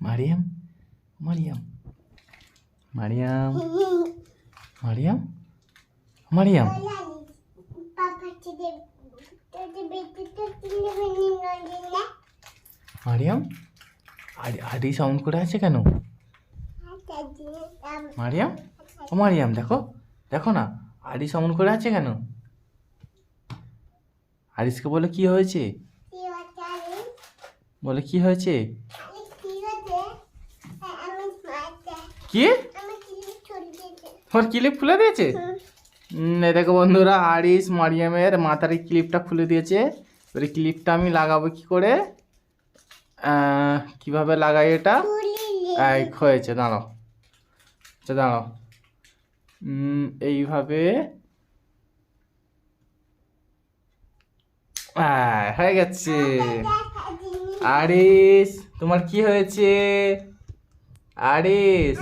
মারিয়াম, মারিয়াম, মারিয়াম, মারিয়াম, মারিয়াম, মারিয়াম। আড়ি সাউন্ড করে আছে কেন? মারিয়াম, ও মারিয়াম, দেখো দেখো না, আড়ি সাউন্ড করে আছে কেন? আরিসকে বলে কি হয়েছে? বলে কি হয়েছে? কি ওর ক্লিপ খুলে দিয়েছে? দেখো বন্ধুরা, আরিস মারিয়ামের মাথার ক্লিপটা খুলে দিয়েছে। এবার ক্লিপটা আমি লাগাবো কি করে, কিভাবে লাগাই এটা? হয়েছে, দাঁড়াও, আচ্ছা দাঁড়াও, এইভাবে হয়ে গেছে। আরিস তোমার কি হয়েছে? আরিস,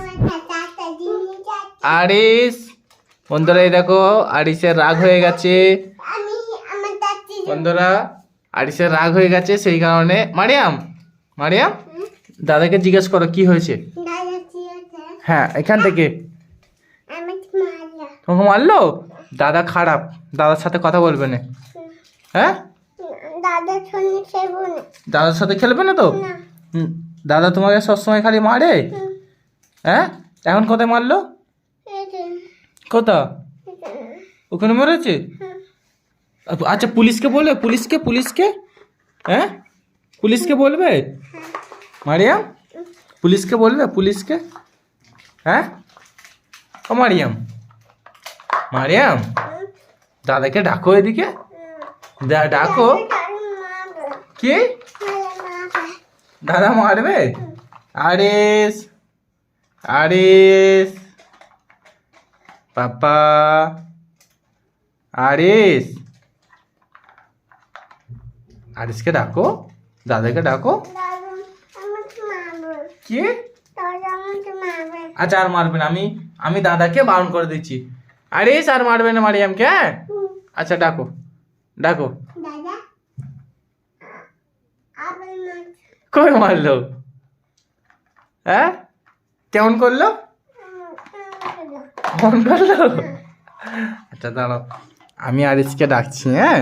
আরিস, বন্ধুরা এই দেখো আরিসের রাগ হয়ে গেছে। বন্ধুরা আরিসের রাগ হয়ে গেছে, সেই কারণে মারিয়াম, মারিয়াম দাদাকে জিজ্ঞেস করো কি হয়েছে। হ্যাঁ, এখান থেকে তোমাকে মারলো? দাদা খারাপ, দাদার সাথে কথা বলবে না। হ্যাঁ, দাদার সাথে খেলবে না তো? দাদা তোমাকে সবসময় খালি মারে। হ্যাঁ, এখন কোথায় মারলো? কোথা? ওখানে মেরেছে? আচ্ছা পুলিশকে বলবে, পুলিশকে, পুলিশকে, হ্যাঁ পুলিশকে বলবে মারিয়াম, পুলিশকে বলবে, পুলিশকে। হ্যাঁ, ও মারিয়াম, মারিয়াম দাদাকে ডাকো এদিকে, ডাকো। কি দাদা মারবে? আরিস, আরিস, পাপা, আরিস, আরিসকে ডাকো, দাদাকে ডাকো। কি? আচ্ছা আর মারবে না, আমি দাদাকে বারণ করে দিচ্ছি। আরিস আর মারবে না মারিয়ামকে। হ্যাঁ, আচ্ছা ডাকো, ডাকো। কই মারলো? হ্যাঁ, কেমন করলো? কেমন করলো? আচ্ছা দাঁড়াও, আমি আরিসকে ডাকছি। হ্যাঁ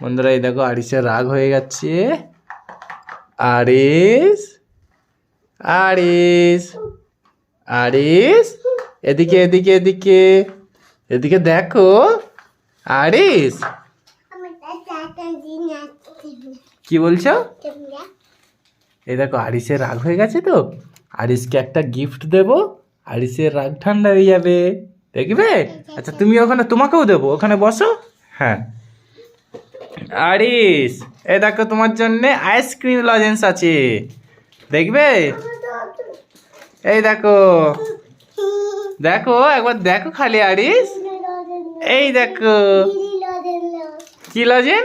বন্ধুরা এই দেখো আরিসের রাগ হয়ে গেছে। আরিস, আরিস, আরিস, এদিকে এদিকে এদিকে এদিকে দেখো। আরিস, কি বলছো? এই দেখো আরিসের রাগ হয়ে গেছে তো, আরিসকে একটা গিফট দেব, আরিসের রাগ ঠান্ডা হয়ে যাবে, দেখবে? আচ্ছা তুমি ওখানে, তোমাকেও দেবো, ওখানে বসো। হ্যাঁ আরিস, এই দেখো তোমার জন্য আইসক্রিম লজেন্স আছে, দেখবে? এই দেখো, দেখো একবার দেখো খালি আরিস, এই দেখো। কি লজেন?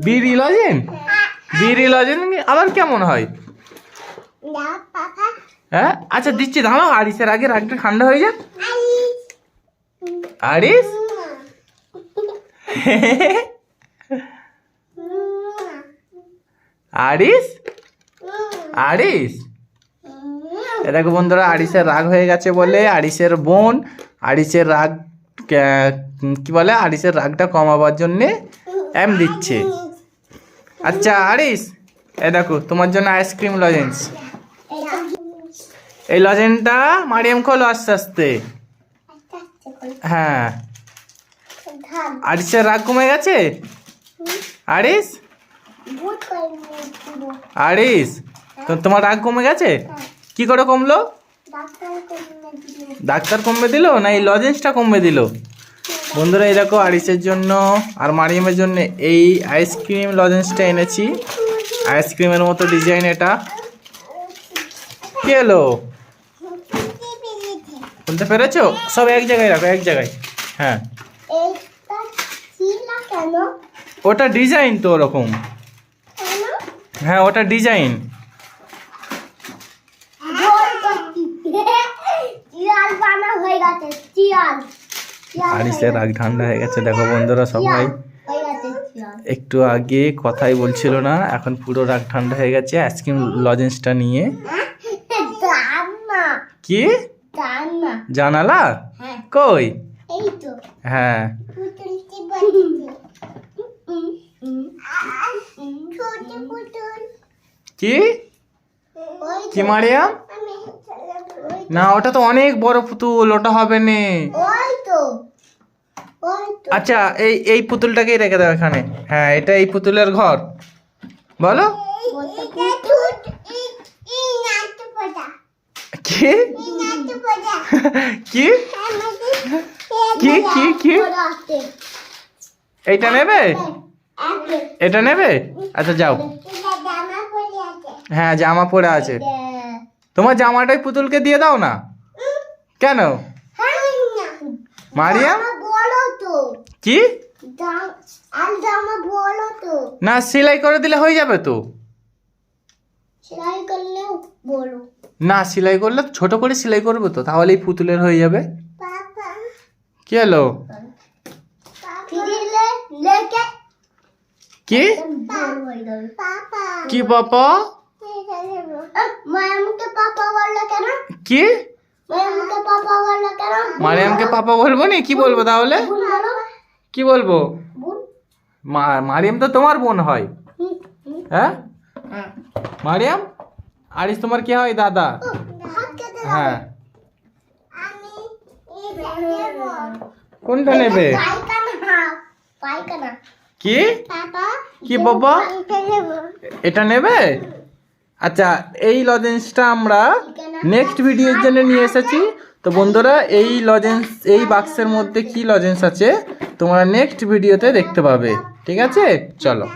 বিড়ি লজেন? বিড়ি লজেন আবার কেমন হয়? হ্যাঁ আচ্ছা দিচ্ছি, দাঁড়াও, আরিসের আগে রাগটা ঠান্ডা হয়ে যাক। আরিস, আরিস, আরিস, এ দেখো বন্ধুরা আরিসের রাগ হয়ে গেছে বলে আরিসের বোন আরিসের রাগ কি বলে, আরিসের রাগটা কমাবার জন্যে দিচ্ছে। আচ্ছা আরিস, এ দেখো তোমার জন্য আইসক্রিম লজেন্স। এই লজেন্সটা মারিয়াম খোলো আস্তে আস্তে। হ্যাঁ, আরিসের রাগ কমে গেছে? আরিস, আরিস তোমার রাগ কমে গেছে? কি করে কমলো? ডাক্তার কমবে দিল না এই লজেন্সটা কমবে দিল? বন্ধুরা এই দেখো আরিসের জন্য আর মারিয়ামের জন্য এই আইসক্রিম লজেন্সটা এনেছি, আইসক্রিমের মতো ডিজাইন। এটা কি এলো? বলতে পেরেছো? সব এক জায়গায় রাখো, এক জায়গায়। হ্যাঁ, ওটা ডিজাইন তো ওরকম। হ্যাঁ ওটা ডিজাইন। আরিসের রাগ ঠান্ডা হয়ে গেছে, দেখো বন্ধুরা সবাই। একটু আগে কথাই বলছিল না, এখন পুরো রাগ ঠান্ডা হয়ে গেছে আইসক্রিম লজেন্সটা নিয়ে। কি জানালা কই? হ্যাঁ কি কি মারিয়াম? না ওটা তো অনেক বড় পুতুল, ওটা হবে না। আচ্ছা এই এই পুতুলটাকেই রেখে দাও এখানে। হ্যাঁ এটা এই পুতুলের ঘর। বলো কি কি কি কি কি এইটা নেবে? এটা নেবে? আচ্ছা যাও। হ্যাঁ জামা পরে আছে, তোমার জামাটাই পুতুলকে দিয়ে দাও না। কেন মারিয়াম? কি না সেলাই করে দিলে হয়ে যাবে তো। না সেলাই করলে ছোট করে সেলাই করবে তো, তাহলেই পুতুলের হয়ে যাবে। কি হলো? কি কি পাপা? কি মারিয়ামকে পাপা বলবো নি? কি বলবো তাহলে? কি বলবো? মারিয়াম তো তোমার বোন হয়। হ্যাঁ মারিয়াম, আরিস তোমার কি হয়? দাদা। হ্যাঁ কোনটা নেবে? কি কি বাবা এটা নেবে? আচ্ছা এই লজেন্সটা আমরা নেক্সট ভিডিওর জন্য নিয়ে এসেছি। তো বন্ধুরা এই লজেন্স, এই বাক্সের মধ্যে কি লজেন্স আছে তোমরা নেক্সট ভিডিওতে দেখতে পাবে। ঠিক আছে চলো।